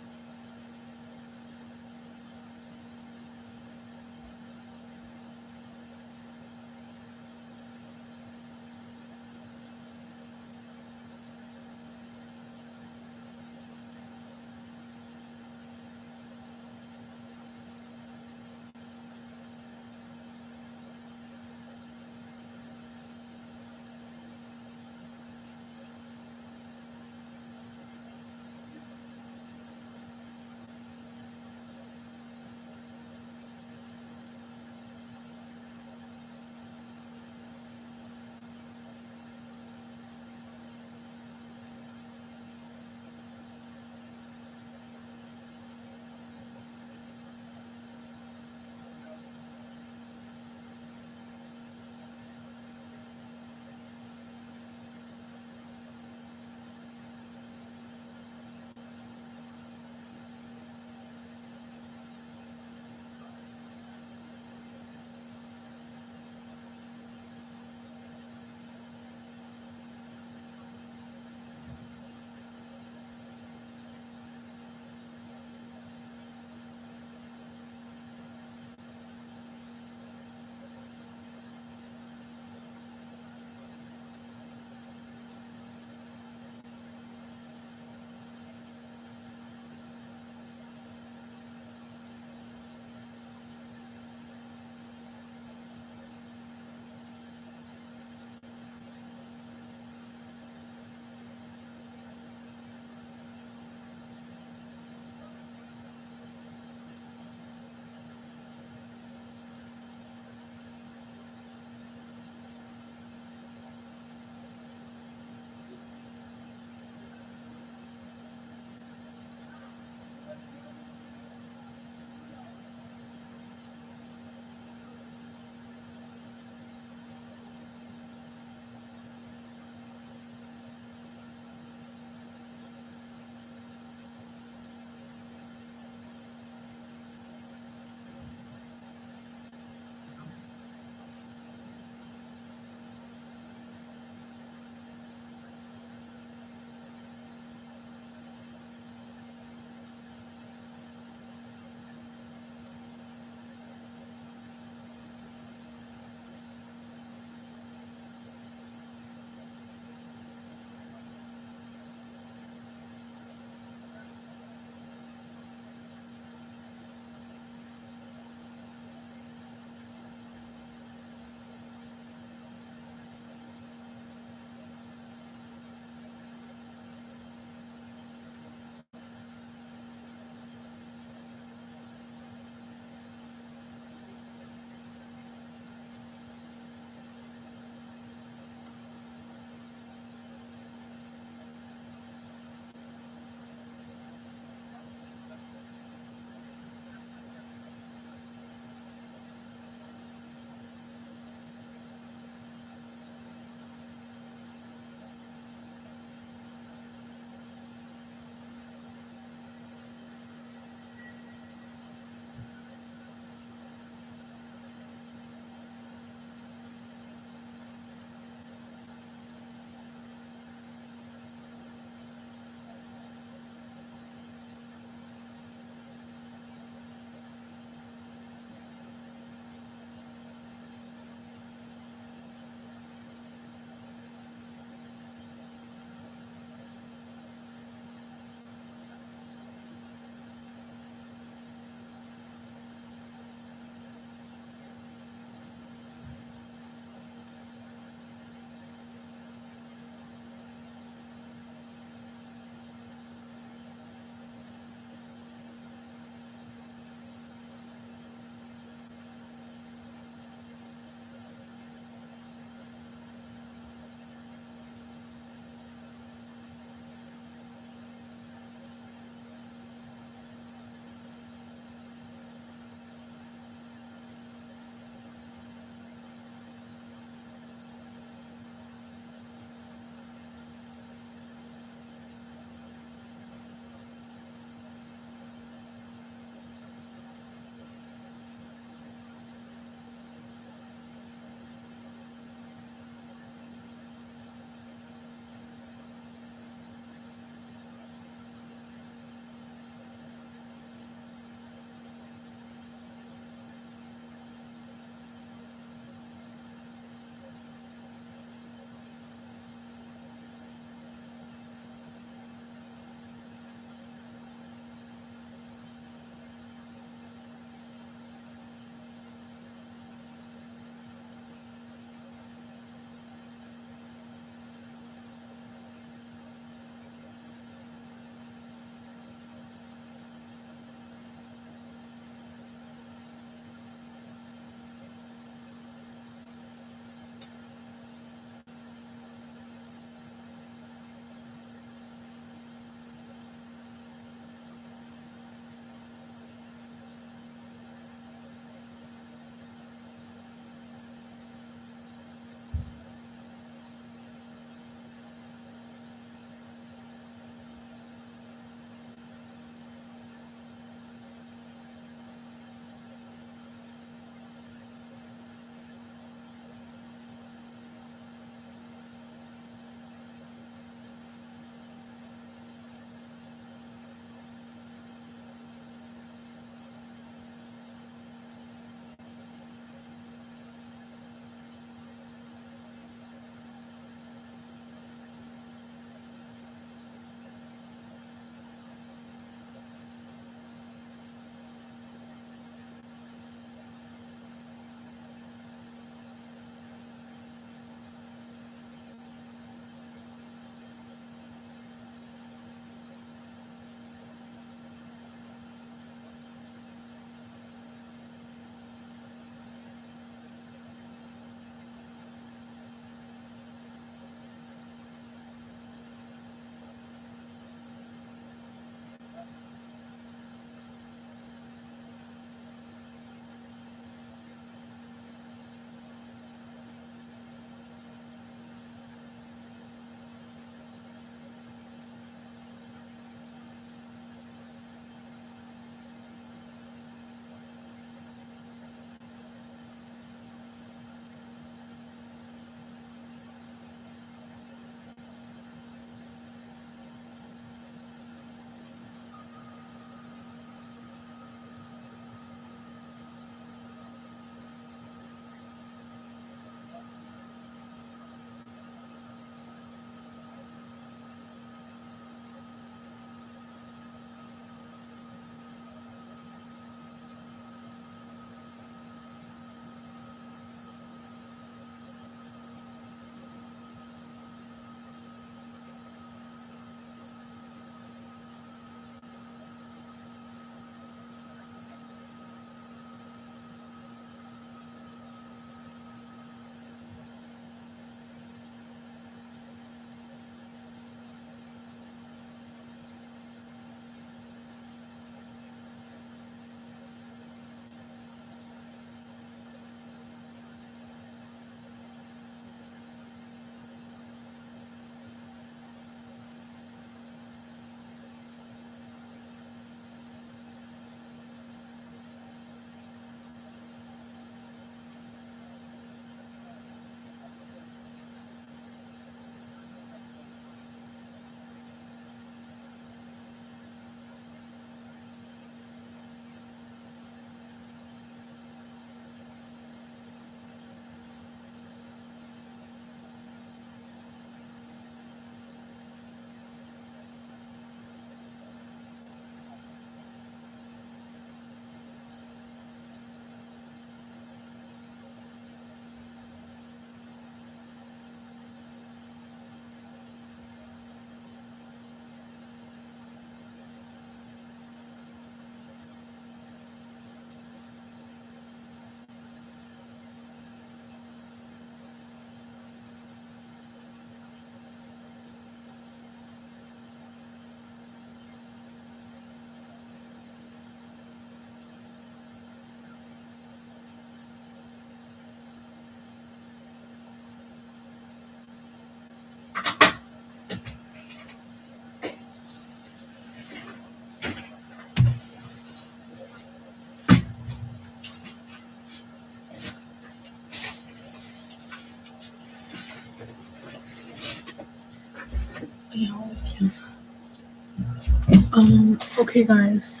Okay, guys，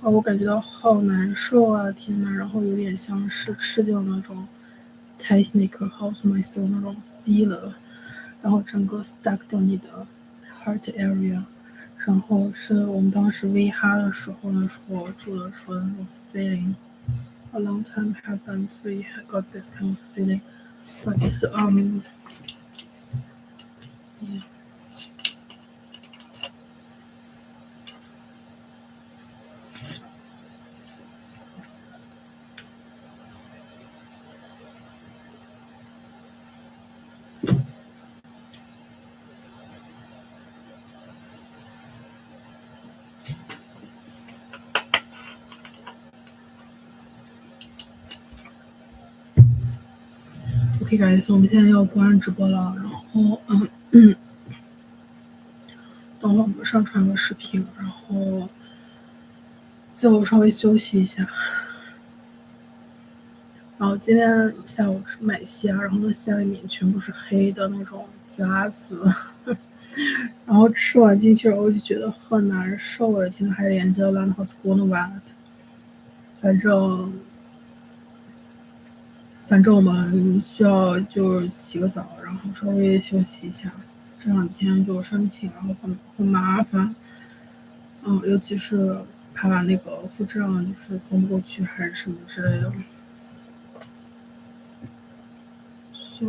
我感觉到好难受啊！天呐，然后有点像是吃进了那种 Titanic House myself 那种 C 了，然后整个 stuck 到你的 heart area，然后是我们当时 V 哈的时候呢，说住的时候那种 feeling。A long time haven't we got this kind of feeling, but yeah. OK guys，我们现在要关直播了，然后等会儿我们上传个视频，然后就稍微休息一下。然后今天下午是买虾，然后那虾里面全部是黑的那种夹子，然后吃完进去，然后就觉得很难受，我的天，还连接了 Land House 锅弄完了。反正我们需要就洗个澡，然后稍微休息一下。这两天就申请，然后很麻烦，尤其是怕那个复制上就是通不过去还是什么之类的。So，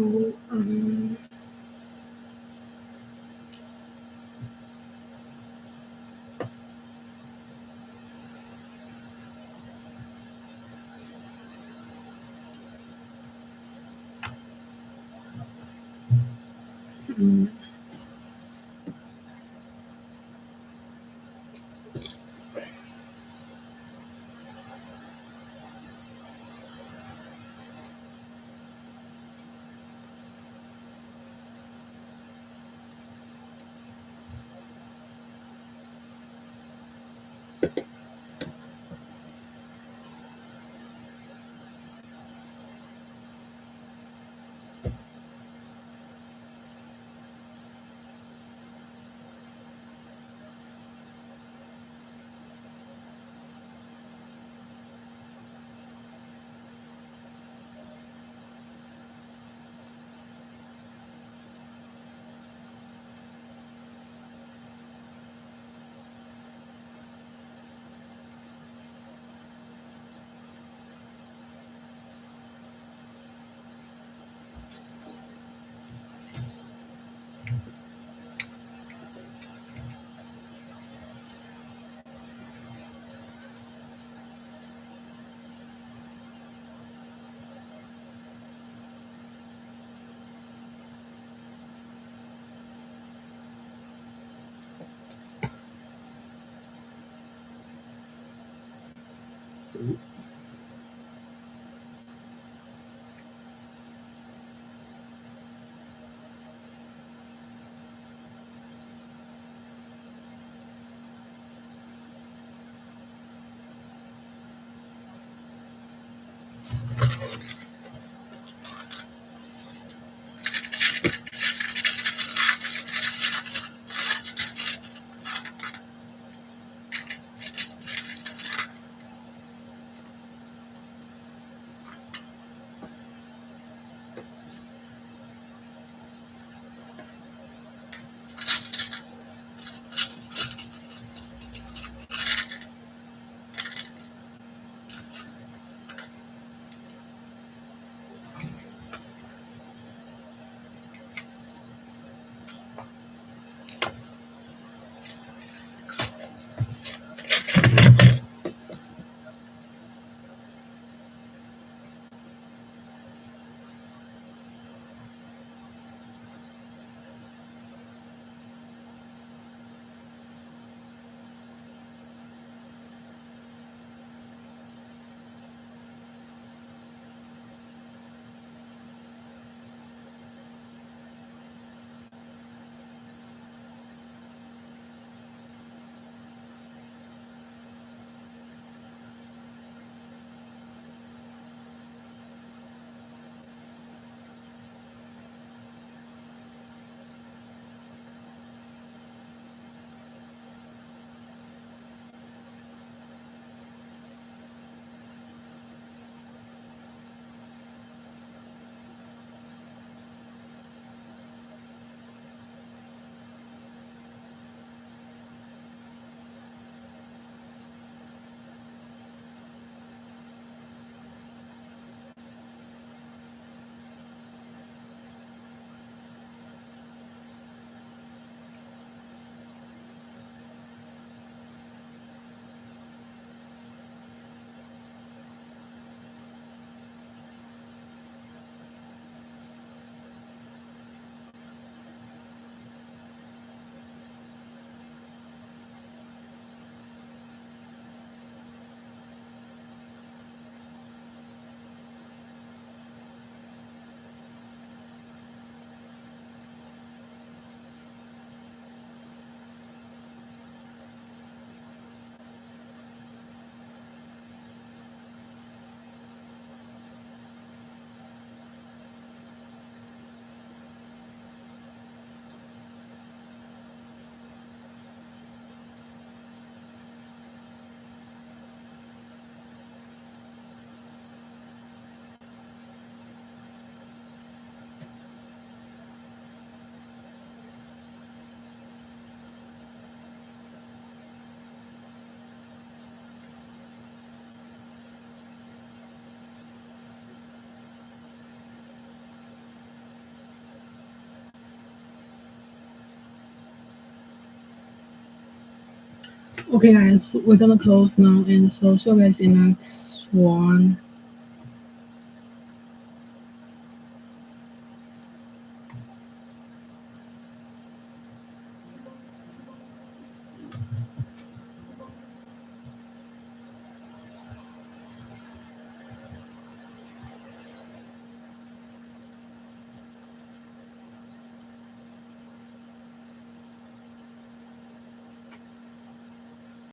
Okay, guys, we're gonna close now, and so see you guys in next one.